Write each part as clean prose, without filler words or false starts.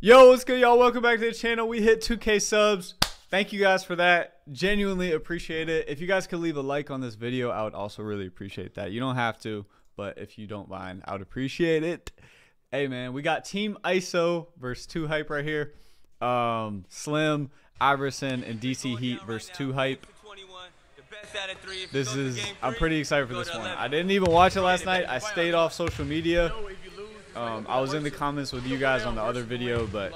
Yo, what's good, y'all? Welcome back to the channel. We hit 2K subs. Thank you guys for that. Genuinely appreciate it. If you guys could leave a like on this video, I would also really appreciate that. You don't have to, but if you don't mind, I would appreciate it. Hey, man, we got Team ISO versus 2Hype right here. Slim, Iverson, and DC Heat versus 2Hype. I'm pretty excited for this one. I didn't even watch it last night. I stayed off social media. I was in the comments with you guys on the other video, but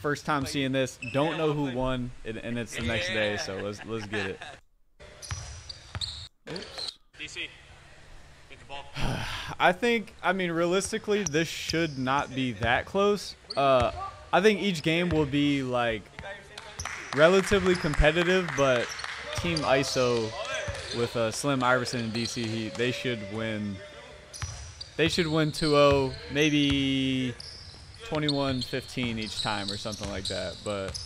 first time seeing this. Don't know who won, and it's the next day, so let's get it. Oops. DC, get the ball. I mean, realistically, this should not be that close. I think each game will be like relatively competitive, but Team ISO with Slim, Iverson, and DC Heat, they should win. They should win 2-0, maybe 21-15 each time or something like that. But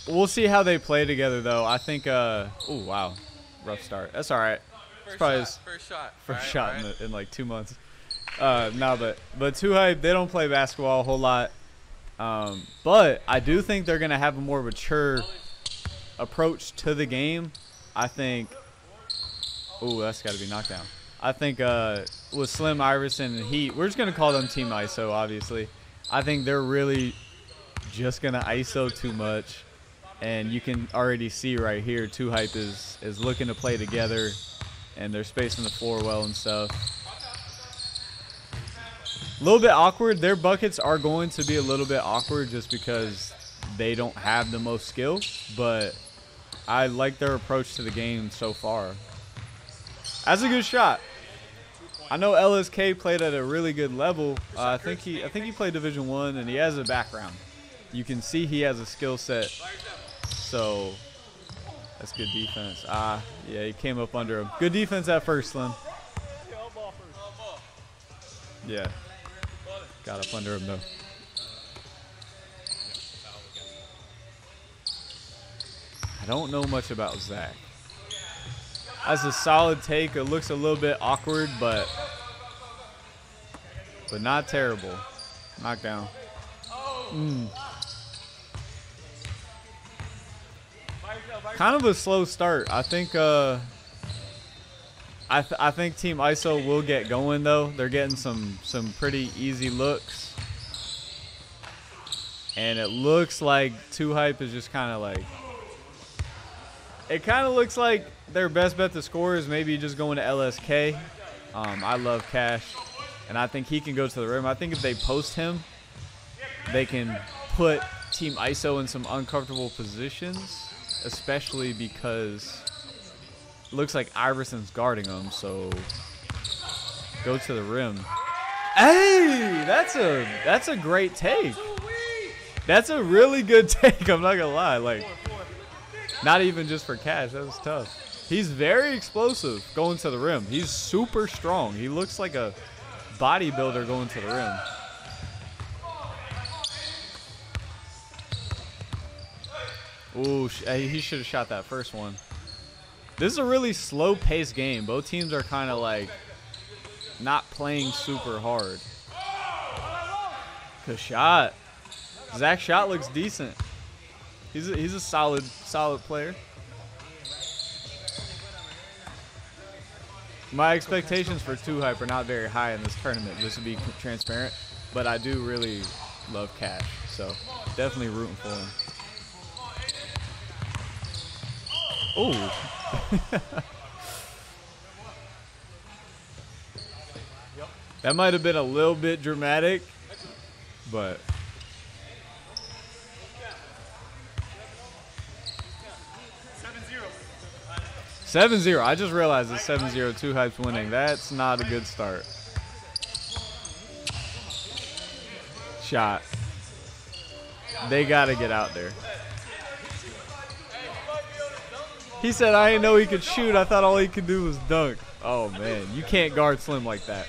we'll see how they play together, though. I think. Oh wow, rough start. That's all right. It's probably his first shot in like 2 months. No, but 2Hype, they don't play basketball a whole lot. But I do think they're gonna have a more mature approach to the game. I think. Ooh, that's got to be knocked down. I think with Slim, Iverson, and Heat, we're just going to call them Team ISO, obviously. I think they're really just going to ISO too much. And you can already see right here, 2Hype is looking to play together. And they're spacing the floor well and stuff. A little bit awkward. Their buckets are going to be a little bit awkward just because they don't have the most skill. But I like their approach to the game so far. That's a good shot. I know LSK played at a really good level. I think he played Division I, and he has a background. You can see he has a skill set. So that's good defense. Yeah, he came up under him. Good defense at first, Slim. Yeah, got up under him though. I don't know much about Zach. That's a solid take. It looks a little bit awkward, but not terrible. Knockdown. Kind of a slow start. I think I think Team ISO will get going though. They're getting some pretty easy looks, and it looks like 2Hype is just kind of like. It kind of looks like their best bet to score is maybe just going to LSK. I love Cash, and I think he can go to the rim. I think if they post him, they can put Team ISO in some uncomfortable positions, especially because it looks like Iverson's guarding him, so go to the rim. Hey, that's a great take. That's a really good take. I'm not gonna lie, like. Not even just for Cash. That was tough. He's very explosive going to the rim. He's super strong. He looks like a bodybuilder going to the rim. Ooh, he should have shot that first one. This is a really slow-paced game. Both teams are kind of like not playing super hard. Good shot. Zach's shot looks decent. He's a solid player. My expectations for 2Hype are not very high in this tournament, just to be transparent. But I do really love Cash, so definitely rooting for him. Oh. That might have been a little bit dramatic, but. 7-0. I just realized it's 7-0. 2Hype's winning. That's not a good start. Shot. They got to get out there. He said, I didn't know he could shoot. I thought all he could do was dunk. Oh, man. You can't guard Slim like that.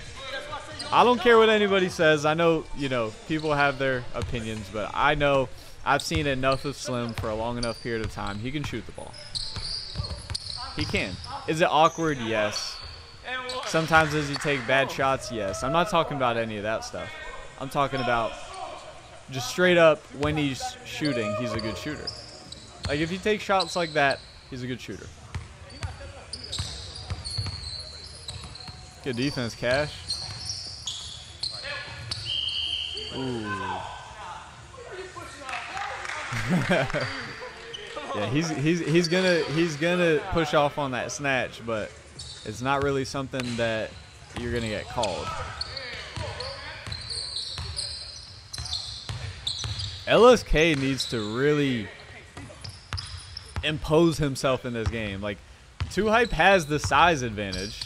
I don't care what anybody says. I know, you know, people have their opinions, but I know I've seen enough of Slim for a long enough period of time. He can shoot the ball. He can. Is it awkward? Yes. Sometimes does he take bad shots? Yes. I'm not talking about any of that stuff. I'm talking about just straight up when he's shooting, he's a good shooter. Like if he takes shots like that, he's a good shooter. Good defense, Cash. Ooh. Yeah, he's gonna push off on that snatch, but it's not really something that you're gonna get called. LSK needs to really impose himself in this game. Like, 2Hype has the size advantage.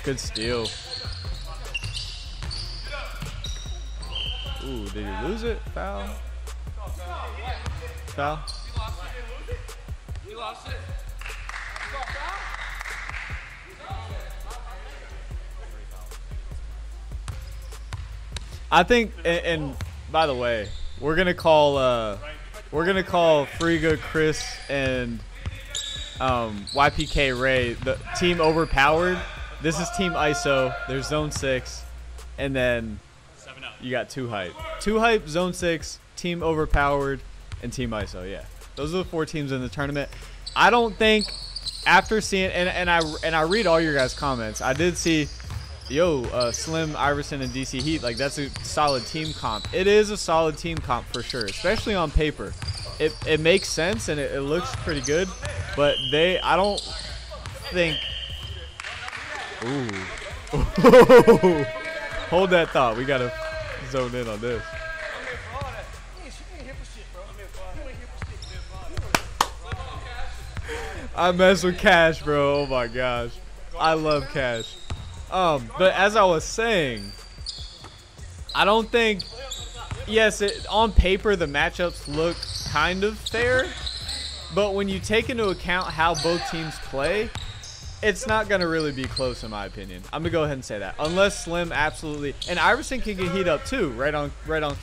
Good steal. Ooh, did he lose it? Foul. Foul. I think, and by the way, we're gonna call Friga, Chris, and YPK Ray the team overpowered. This is team ISO. There's zone 6, and then you got 2Hype. 2Hype, zone 6, team overpowered, and team ISO. Yeah, those are the 4 teams in the tournament. I don't think after seeing and I read all your guys' comments. I did see. Slim, Iverson, and DC Heat, like that's a solid team comp. It is a solid team comp for sure, especially on paper. It makes sense and it looks pretty good, but I don't think. Ooh. Hold that thought. We gotta zone in on this. I mess with Cash, bro. Oh my gosh, I love Cash. But as I was saying, I don't think, yes, on paper the matchups look kind of fair, but when you take into account how both teams play, it's not going to really be close in my opinion. I'm going to go ahead and say that. Unless Slim absolutely, and Iverson can get heat up too, right on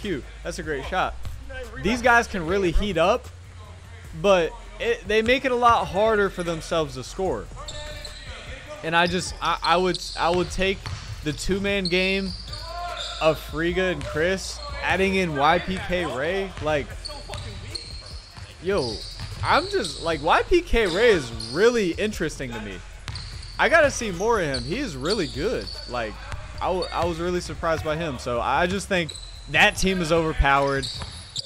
cue. That's a great shot. These guys can really heat up, but they make it a lot harder for themselves to score. And I would take the 2-man game of Friga and Chris, adding in YPK Ray. Like, yo, I'm just like, YPK Ray is really interesting to me. I gotta see more of him. He is really good. Like, I was really surprised by him. So I just think that team is overpowered.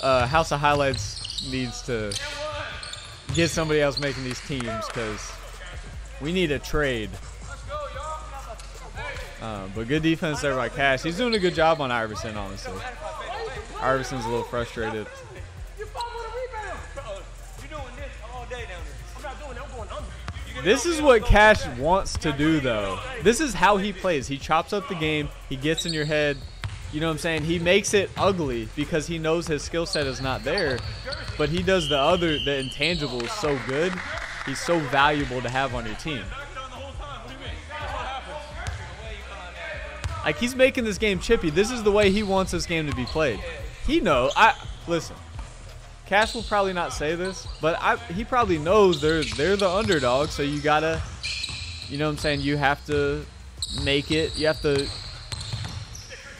House of Highlights needs to get somebody else making these teams because we need a trade. But good defense there by Cash. He's doing a good job on Iverson, honestly. Iverson's a little frustrated. This is what Cash wants to do, though. This is how he plays. He chops up the game. He gets in your head. You know what I'm saying? He makes it ugly because he knows his skill set is not there. But he does the intangibles so good. He's so valuable to have on your team. Like, he's making this game chippy. This is the way he wants this game to be played. He knows. Listen. Cash will probably not say this, but he probably knows they're the underdog. So you gotta, you know what I'm saying? You have to make it. You have to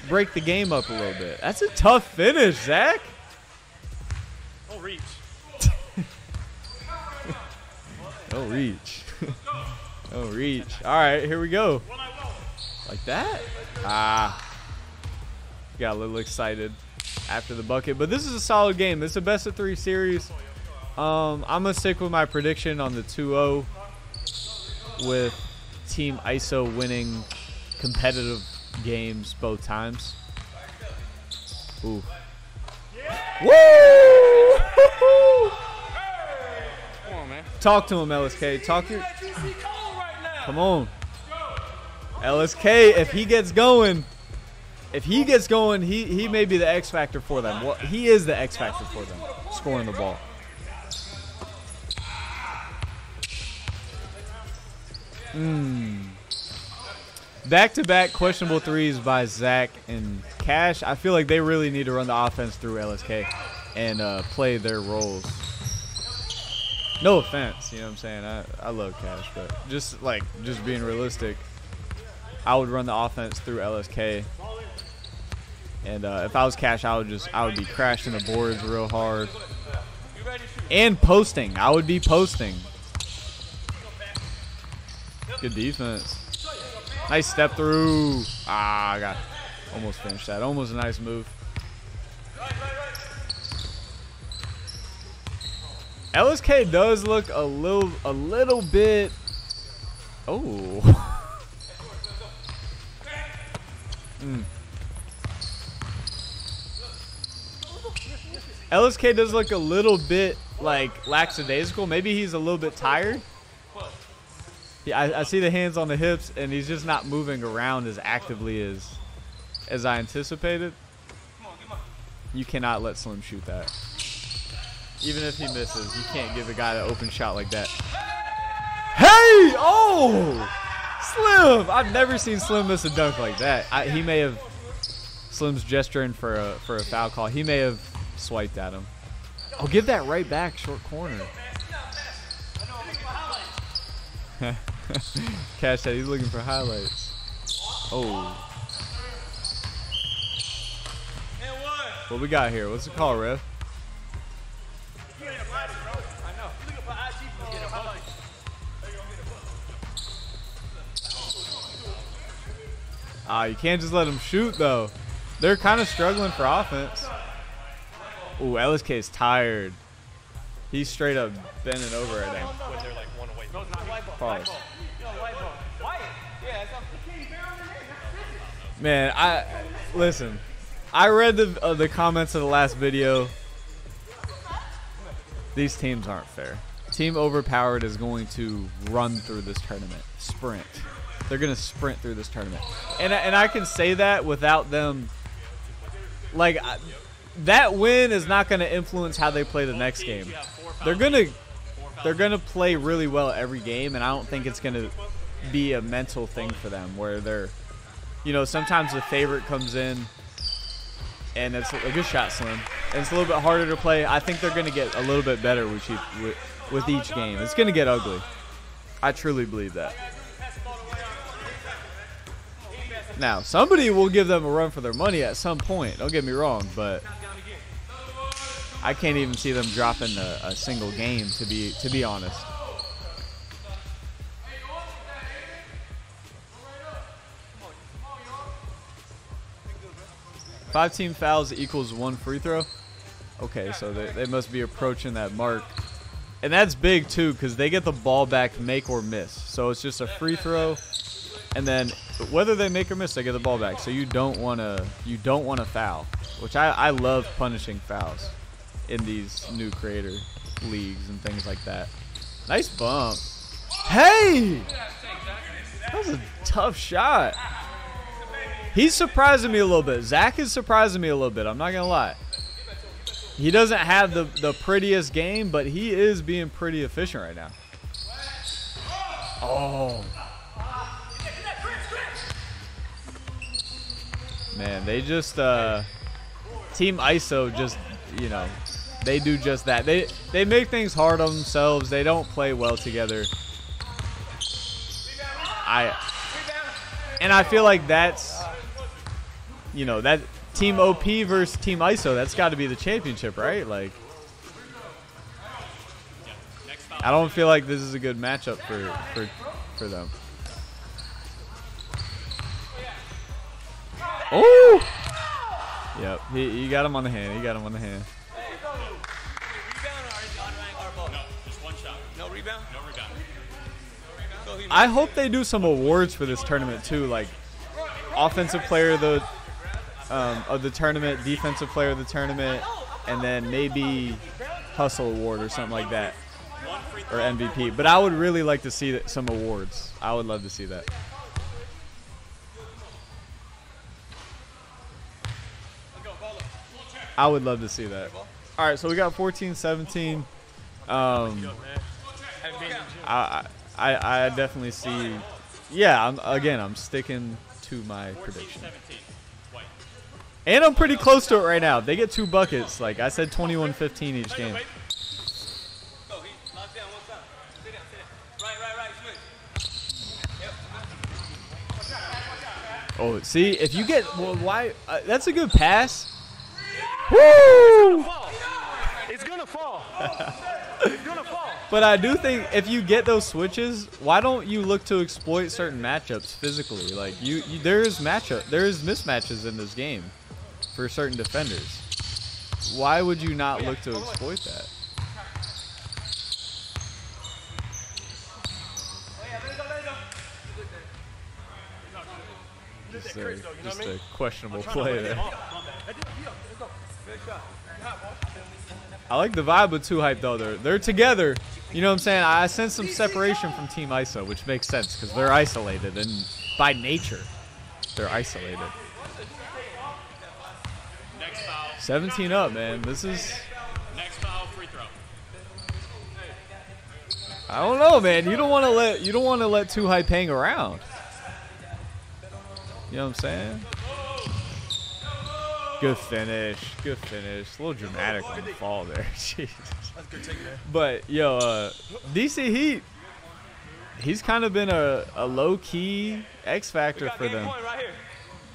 break the game up a little bit. That's a tough finish, Zach. Don't reach. Don't reach. Don't reach. All right, here we go. Like that? Got a little excited after the bucket. But this is a solid game. This is a best-of-3 series. I'm going to stick with my prediction on the 2-0 with Team ISO winning competitive games both times. Ooh. Woo! Come on, man. Talk to him, LSK. Come on. LSK, if he gets going, he may be the X factor for them. Well, he is the X factor for them, scoring the ball. Back-to-back questionable threes by Zach and Cash. I feel like they really need to run the offense through LSK. and play their roles. No offense, you know what I'm saying? I love Cash, but just being realistic, I would run the offense through LSK. And if I was Cash, I would be crashing the boards real hard. And posting. I would be posting. Good defense. Nice step through. I almost finished that. Almost a nice move. LSK does look a little bit. Oh. LSK does look a little bit like lackadaisical. Maybe he's a little bit tired. Yeah, I see the hands on the hips, and he's just not moving around as actively as I anticipated. You cannot let Slim shoot that. Even if he misses, you can't give a guy an open shot like that. Hey! Oh! Slim! I've never seen Slim miss a dunk like that. He may have... Slim's gesturing for a foul call. He may have swiped at him. Oh, give that right back, short corner. Cash said he's looking for highlights. Oh. What we got here? What's the call, ref? You can't just let him shoot, though. They're kind of struggling for offense. Ooh, LSK is tired. He's straight up bending over right now. Pause. Man, listen. I read the comments of the last video. These teams aren't fair. Team Overpowered is going to run through this tournament. Sprint. They're going to sprint through this tournament. And I can say that without them. Like, that win is not going to influence how they play the next game. They're gonna play really well every game, and I don't think it's going to be a mental thing for them where they're, you know, sometimes the favorite comes in and it's a good shot, Slim. And it's a little bit harder to play. I think they're going to get a little bit better with each game. It's going to get ugly. I truly believe that. Now, somebody will give them a run for their money at some point. Don't get me wrong, but I can't even see them dropping a single game, to be honest. Five team fouls equals 1 free throw. Okay, so they must be approaching that mark. And that's big, too, because they get the ball back, make or miss. So it's just a free throw. And then whether they make or miss, they get the ball back. So you don't want to foul, which I love punishing fouls in these new creator leagues and things like that. Nice bump. Hey! That was a tough shot. He's surprising me a little bit. Zach is surprising me a little bit. I'm not going to lie. He doesn't have the prettiest game, but he is being pretty efficient right now. Oh. Man, they just Team ISO just, you know, they do just that. They make things hard on themselves. They don't play well together. And I feel like that's, you know, that Team OP versus Team ISO, that's got to be the championship, right? Like, I don't feel like this is a good matchup for them. Oh! Yep, he got him on the hand. He got him on the hand. No, just one shot. No rebound? No rebound. I hope they do some awards for this tournament too, like offensive player of the tournament, defensive player of the tournament, and then maybe hustle award or something like that, or MVP. But I would really like to see some awards. I would love to see that. I would love to see that. All right, so we got 14-17. I definitely see. Yeah, I'm sticking to my prediction. And I'm pretty close to it right now. If they get 2 buckets, like I said, 21-15 each game. Oh, see, if you get, well, why? That's a good pass. Woo! It's gonna fall. It's gonna fall. But I do think if you get those switches, why don't you look to exploit certain matchups physically? Like there is mismatches in this game for certain defenders. Why would you not look to exploit that? Just a questionable play there. I like the vibe with 2Hype though. They're together. You know what I'm saying? I sense some separation from Team ISO, which makes sense because they're isolated, and by nature, they're isolated. 17 up, man. This is. Next foul, free throw. I don't know, man. You don't want to let 2Hype hang around. You know what I'm saying? Good finish. Good finish. A little dramatic on the fall there. Jesus. That's a good take, man. But, yo, DC Heat, he's kind of been a low-key X factor for them.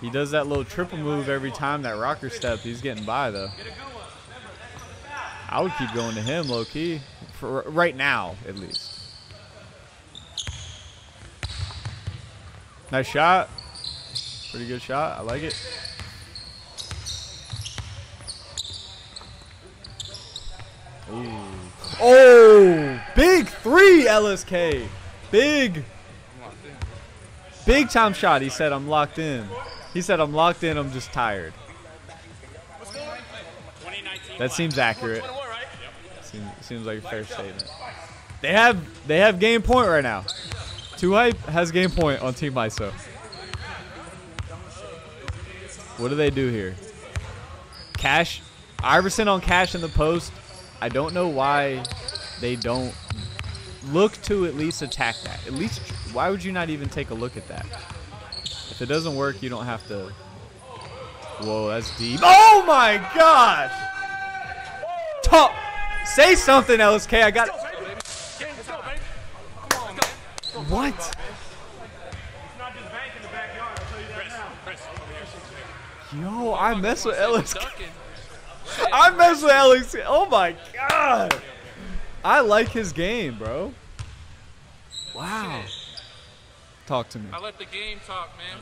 He does that little triple move every time, that rocker step. He's getting by, though. I would keep going to him low-key, for right now, at least. Nice shot. Pretty good shot. I like it. Ooh. Oh, big 3, LSK. Big time shot. He said, I'm locked in. He said, I'm locked in. I'm just tired. That seems accurate. Seems like a fair statement. They have game point right now. 2Hype has game point on Team ISO. What do they do here? Cash, Iverson on Cash in the post. I don't know why they don't look to at least attack that. At least, why would you not even take a look at that? If it doesn't work, you don't have to. Whoa, that's deep. Oh my gosh! Talk. Say something, LSK. I got. What? Yo, I mess with LSK. I mess with LSK. Oh my god. I like his game, bro. Wow. Talk to me. I let the game talk, man.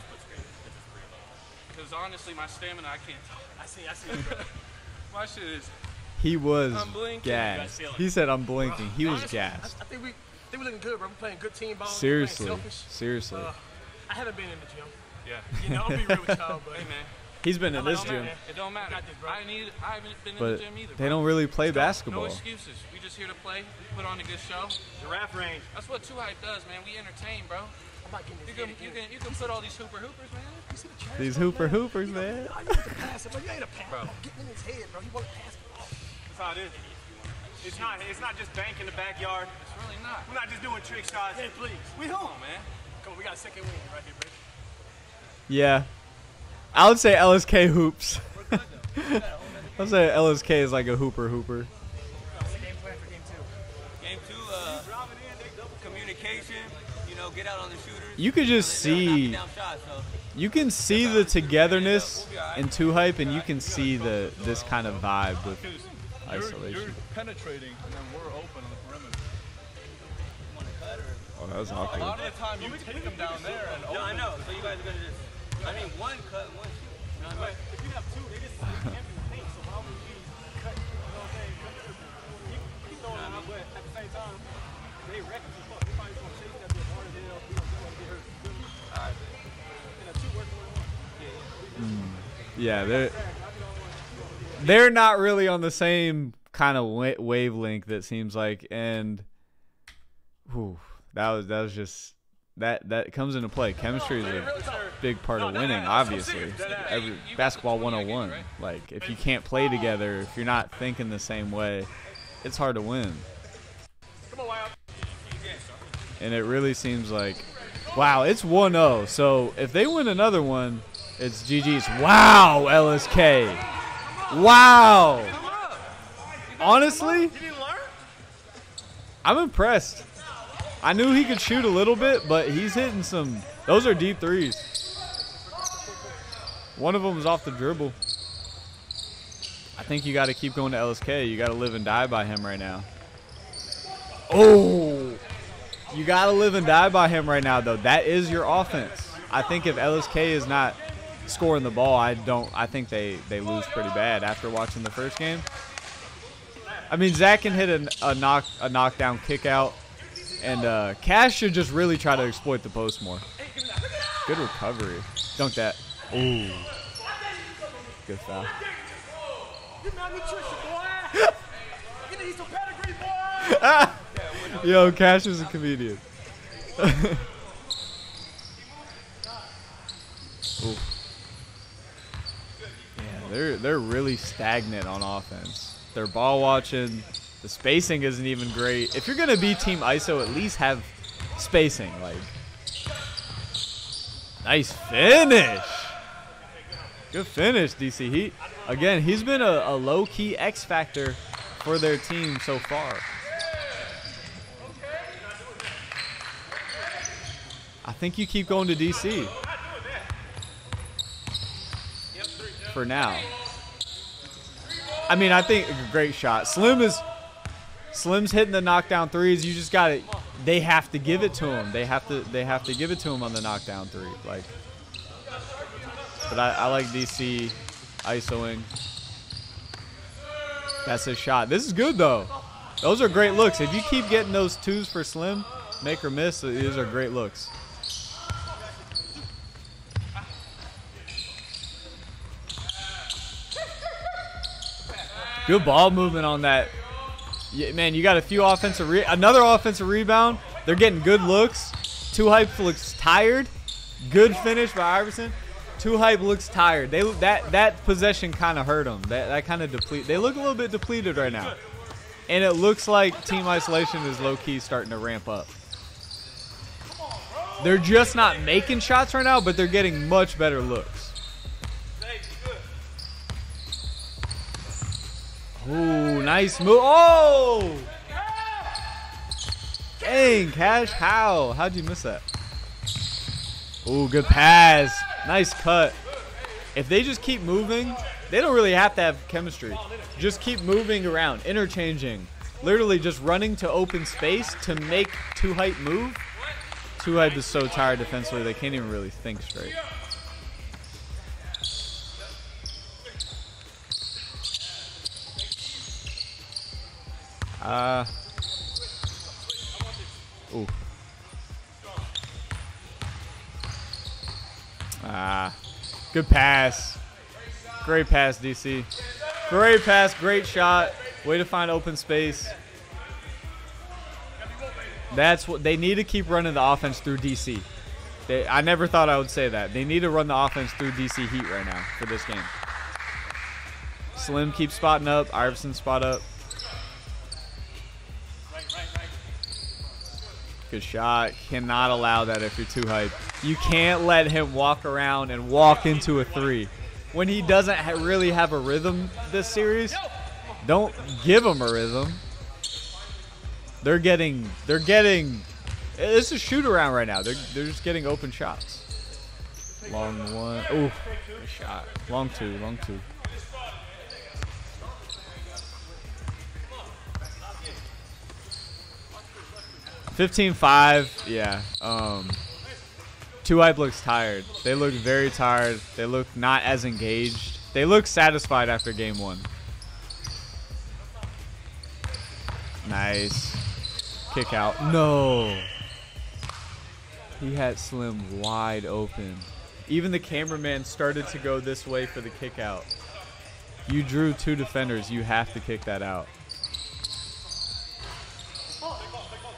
Because honestly, my stamina, I can't talk. I see. My shit is. He was gassed. He said, I'm blinking. He was Honestly, gassed. I think we're looking good, bro. We're playing good team ball. Seriously. Seriously. I haven't been in the gym. Yeah. You know, I'll be real with y'all, but Hey, man. He's been in this gym. It don't matter. I haven't been in But the gym either. they don't really play basketball. No excuses. We just here to play, put on a good show. giraffe range. That's what 2Hype does, man. We entertain, bro. I'm not getting this. You can put all these hoopers, man. You see the trash, These bro, hoopers, man. I need to pass it, bro. You ain't a pass. Bro. Get in his head, bro. He won't pass it. That's how it is. It's not just bank in the backyard. It's really not. We're not just doing trick shots. Hey, please. We Come hoop. on, man. Come on, we got a second win right here, bro. Yeah. I would say LSK hoops. I would say LSK is like a hooper. What's the game plan for game two? Game 2, communication, get out on the shooters. You could just see. Down shots, so. You can see the togetherness in 2Hype, and you can see this kind of vibe with isolation. You're penetrating, and then we're open on the perimeter. Oh, that was A awkward. lot of the time, you take them down there and open. No, I know. So you guys are gonna just. I mean, one cut, one shoot. You know what I mean? If you have two, they just empty the paint, so why would we cut? You know what I'm saying? You throw it out, but at the same time, they reckless as fuck. They probably just gonna chase that bitch harder than hell. We don't want to get hurt. Alright. And a two working with one. Yeah, they're not really on the same kind of wavelength. That seems like, and that was just that comes into play. Chemistry is a big part of winning, obviously. Every basketball 101. Like, if you can't play together, if you're not thinking the same way, it's hard to win. And it really seems like, wow, it's 1-0. So if they win another one, It's GG's. Wow, LSK. Wow. Honestly, I'm impressed. I knew he could shoot a little bit, but he's hitting some. Those are deep threes. One of them was off the dribble. I think you got to keep going to LSK. You got to live and die by him right now. Oh, you got to live and die by him right now, though. That is your offense. I think if LSK is not scoring the ball, I think they lose pretty bad after watching the first game. I mean, Zach can hit a knockdown kick out, and Cash should just really try to exploit the post more. Good recovery. Dunk that. Ooh. Good foul. You need some pedigree, boy. Yo, Cash is a comedian. Ooh. Yeah, they're really stagnant on offense. They're ball watching. The spacing isn't even great. If you're gonna be Team ISO, at least have spacing. Like, nice finish. Good finish, DC Heat. Again, he's been a low-key X factor for their team so far. I think you keep going to DC for now. I mean, I think a great shot. Slim's hitting the knockdown threes. You just got it. They have to give it to him. They have to give it to him on the knockdown three. Like, but I like DC ISOing. That's a shot. This is good though. Those are great looks. If you keep getting those twos for Slim, make or miss, these are great looks. Good ball movement on that. Yeah, man, you got a few another offensive rebound. They're getting good looks. Two Hype looks tired. Good finish by Iverson. Two Hype looks tired. That possession kind of hurt them. That kind of deplete. They look a little bit depleted right now, and it looks like Team Isolation is low key starting to ramp up. They're just not making shots right now, but they're getting much better looks. Ooh, nice move. Oh! Dang, Cash, how'd you miss that? Ooh, good pass. Nice cut. If they just keep moving, they don't really have to have chemistry. Just keep moving around, interchanging. Literally just running to open space to make Two Hype move. Two Hype is so tired defensively, they can't even really think straight. Ooh. Good pass. Great pass, DC. Great pass, great shot. Way to find open space. That's what they need to keep running the offense through DC. I never thought I would say that. They need to run the offense through DC Heat right now for this game. Slim keeps spotting up. Iverson spot up. Good shot. Cannot allow that if you're Too Hype. You can't let him walk around and walk into a three. When he doesn't really have a rhythm this series, don't give him a rhythm. They're getting, it's a shoot around right now. They're just getting open shots. Long one. Ooh, good shot. Long two. 15-5, yeah. Two Hype looks tired. They look very tired. They look not as engaged. They look satisfied after game one. Nice. Kick out. No. He had Slim wide open. Even the cameraman started to go this way for the kick out. You drew two defenders. You have to kick that out.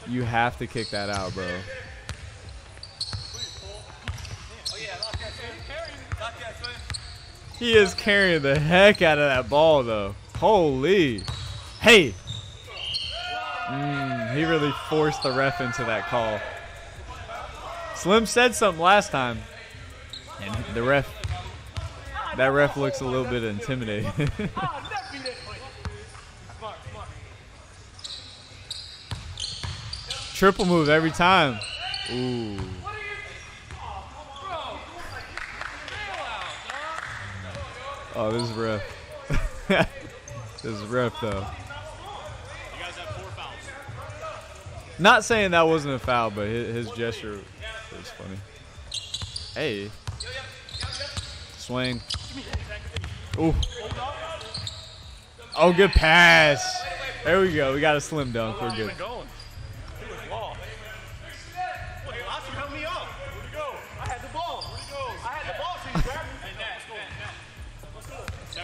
You have to kick that out, bro. He is carrying the heck out of that ball, though. Holy. Hey. He really forced the ref into that call. Slim said something last time, and the ref That ref looks a little bit intimidating. Triple move every time. Ooh. Oh, this is rough. This is rough, though. You guys have 4 fouls. Not saying that wasn't a foul, but his gesture was funny. Hey. Swing. Ooh. Oh, good pass. There we go. We got a slim dunk. We're good. Help me out. Where'd he go? I had the ball. Where'd he go? I had the ball, so he grabbed me.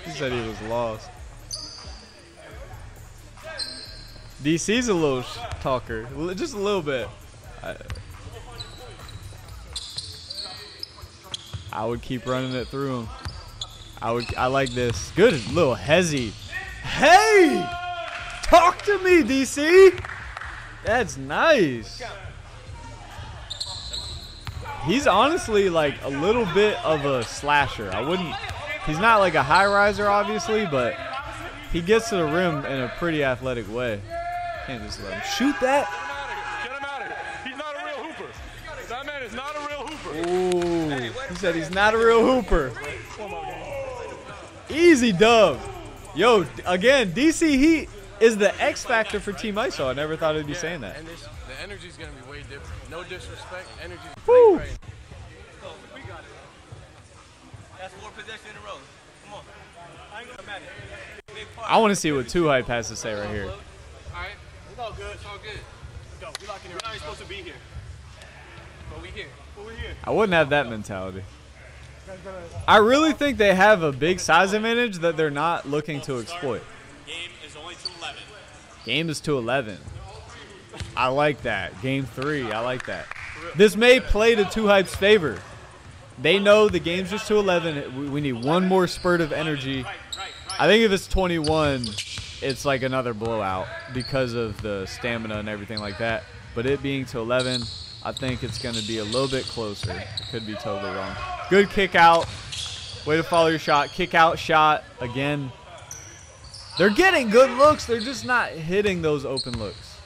He said he was lost. DC's a little talker, just a little bit. I would keep running it through him. I like this. Good little hezzy. Hey! Talk to me, DC! That's nice. He's honestly like a little bit of a slasher. He's not like a high riser, obviously, but he gets to the rim in a pretty athletic way. Can't just let him shoot that. Get him out of here. He's not a real hooper. That man is not a real hooper. Ooh, he said he's not a real hooper. Easy dub. Yo, again, DC Heat is the X factor for Team ISO. I never thought I'd be saying that. And the energy's going to be way different. No disrespect. Energy is Woo. great. We got it. That's 4 possessions in a row. Come on. I ain't gonna matter. I want to see what 2 Hype has to say right here. All right. It's all good. It's all good. Go. We locking in. We're not even supposed to be here. But we here. But we're here. I wouldn't have that mentality. I really think they have a big size advantage that they're not looking to exploit. Game is only to 11. Game is to 11. I like that. Game 3. I like that. This may play to 2 Hype's favor. They know the game's just to 11. We need one more spurt of energy. I think if it's 21, it's like another blowout because of the stamina and everything like that. But it being to 11, I think it's going to be a little bit closer. Could be totally wrong. Good kick out. Way to follow your shot. Kick out shot again. They're getting good looks. They're just not hitting those open looks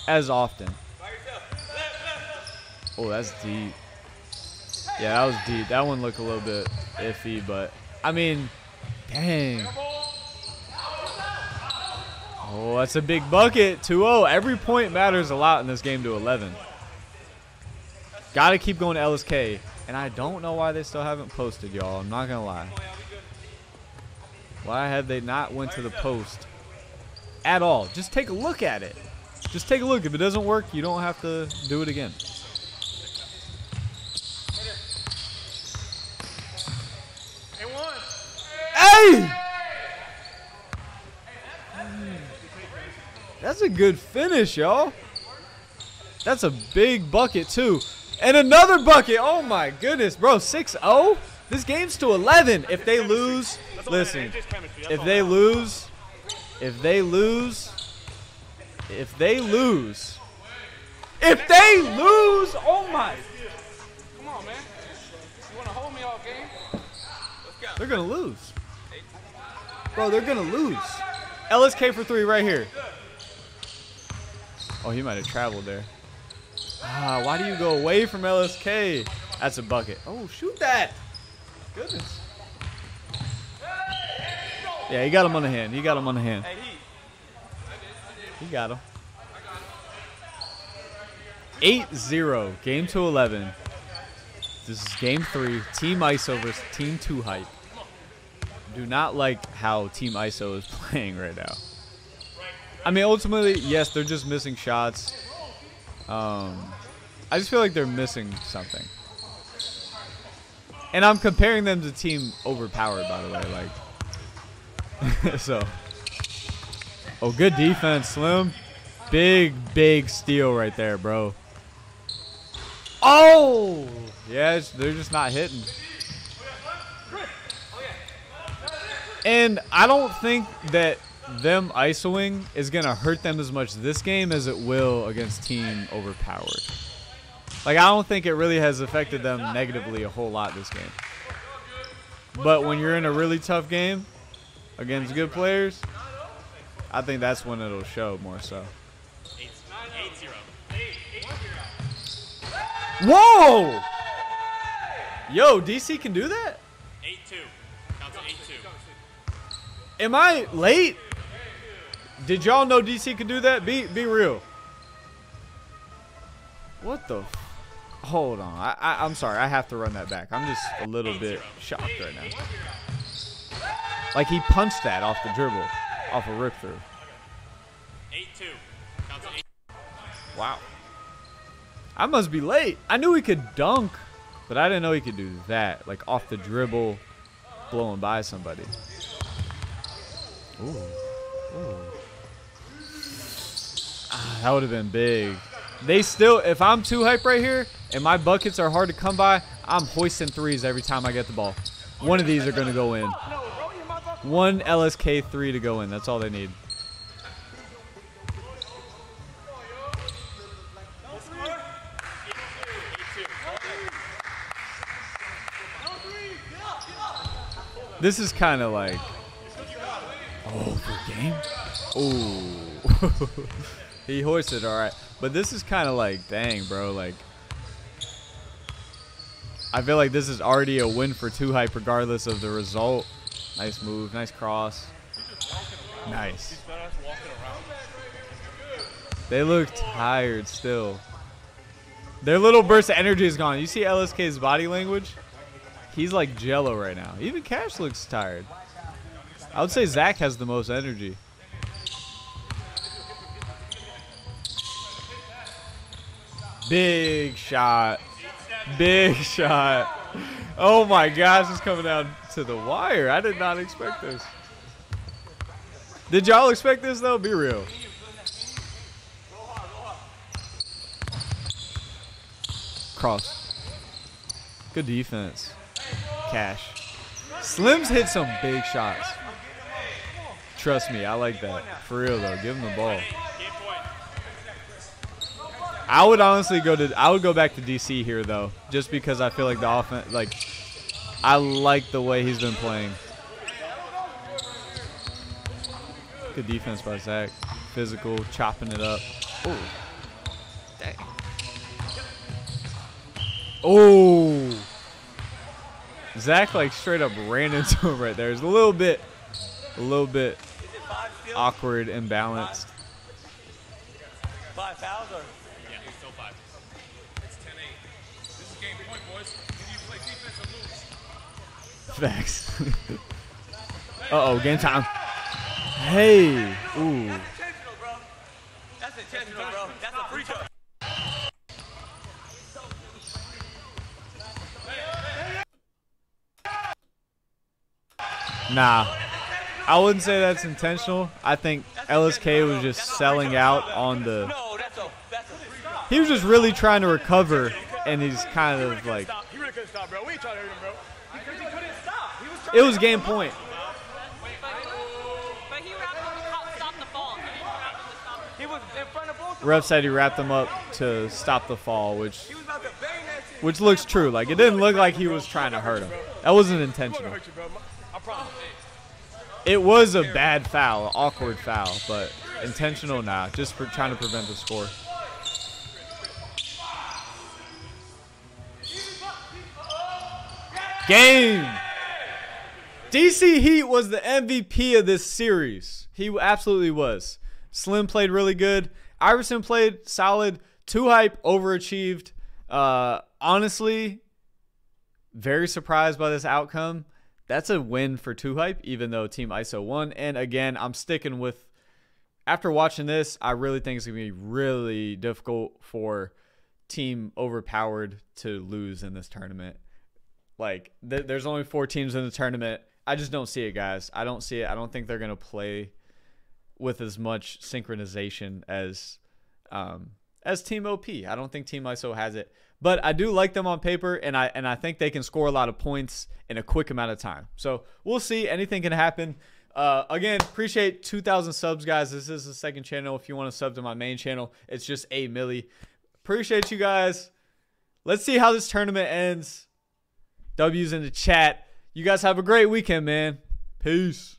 as often. Oh, that's deep. Yeah, that was deep. That one looked a little bit iffy, but I mean, dang. Oh, that's a big bucket. 2-0. Every point matters a lot in this game to 11. Got to keep going to LSK. And I don't know why they still haven't posted, y'all. I'm not going to lie. Why have they not went to the post at all? Just take a look at it. Just take a look. If it doesn't work, you don't have to do it again. Hey! That's a good finish, y'all. That's a big bucket, too. And another bucket. Oh, my goodness, bro. 6-0? This game's to 11. If they lose, listen, if they lose, oh, my. Come on, man. You want to hold me all game? They're going to lose. Bro, they're going to lose. LSK for 3 right here. Oh, he might have traveled there. Ah, why do you go away from LSK? That's a bucket. Oh, shoot that. Goodness. Yeah, he got him on the hand. He got him on the hand. He got him. 8-0. Game to 11. This is game 3. Team ISO versus Team 2 Hype. Do not like how Team ISO is playing right now. I mean, ultimately, yes, they're just missing shots. I just feel like they're missing something. And I'm comparing them to Team Overpowered, by the way. Like, so. Oh, good defense, Slim. Big steal right there, bro. Oh! Yeah, they're just not hitting. And I don't think that them ISOing is going to hurt them as much this game as it will against Team Overpowered. Like, I don't think it really has affected them negatively a whole lot this game. But when you're in a really tough game against good players, I think that's when it'll show more so. 8-0. Whoa! Yo, DC can do that? 8-2. Counts at 8-2. Am I late? Did y'all know DC could do that? Be real. What the? Hold on. I'm sorry. I have to run that back. I'm just a little bit shocked right now. Like he punched that off the dribble, off a rip through. 8-2. Counts at 8. Wow. I must be late. I knew he could dunk, but I didn't know he could do that. Like off the dribble, blowing by somebody. Ooh. Ooh. Ah, that would have been big. They still, if I'm too hype right here and my buckets are hard to come by, I'm hoisting threes every time I get the ball. One of these are going to go in. One LSK 3 to go in. That's all they need. This is kind of like, oh, for game? Oh. He hoisted, all right. But this is kind of like, dang, bro. Like, I feel like this is already a win for 2Hype regardless of the result. Nice move. Nice cross. Nice. They look tired still. Their little burst of energy is gone. You see LSK's body language? He's like jello right now. Even Cash looks tired. I would say Zach has the most energy. Big shot. Big shot. Oh my gosh, it's coming down to the wire. I did not expect this. Did y'all expect this though? Be real. Cross. Good defense. Cash. Slim's hit some big shots. Trust me, I like that. For real though, give him the ball. I would honestly go back to DC here though, just because I feel like the offense, like, I like the way he's been playing. Good defense by Zach. Physical, chopping it up. Oh, dang. Oh, Zach like straight up ran into him right there. It's a little bit awkward, imbalanced. 5 fouls or? Yeah, still 5. It's 10-8. This is game point, boys. Either you play defense or lose. Facts. Uh-oh, game time. Hey. Ooh. That's intentional, bro. That's intentional, bro. That's a free throw. Nah. I wouldn't say that's intentional. I think LSK was just selling out on the... No, that's a free throw. He was just really trying to recover, and he's kind of like... He really couldn't stop, bro. We ain't trying to hurt him, bro. Because he couldn't stop. He was trying It was game point. But he wrapped him to stop the fall. He didn't wrap him to stop the He was in front of both of them. Ref said he wrapped him up to stop the fall, which He was about to bang that shit. looks true. Like, it didn't look like he was trying to hurt him. That wasn't I'm gonna intentional. hurt you, bro. I promise. It was a bad foul, awkward foul, but intentional, nah. Just for trying to prevent the score. Game! DC Heat was the MVP of this series. He absolutely was. Slim played really good. Iverson played solid. 2Hype overachieved. Honestly, very surprised by this outcome. That's a win for 2Hype, even though Team ISO won. And again, I'm sticking with, after watching this, I really think it's going to be really difficult for Team Overpowered to lose in this tournament. Like, there's only 4 teams in the tournament. I just don't see it, guys. I don't see it. I don't think they're going to play with as much synchronization as Team OP. I don't think Team ISO has it. But I do like them on paper, and I think they can score a lot of points in a quick amount of time. So we'll see. Anything can happen. Again, appreciate 2,000 subs, guys. This is the second channel. If you want to sub to my main channel, it's just a milli. Appreciate you guys. Let's see how this tournament ends. W's in the chat. You guys have a great weekend, man. Peace.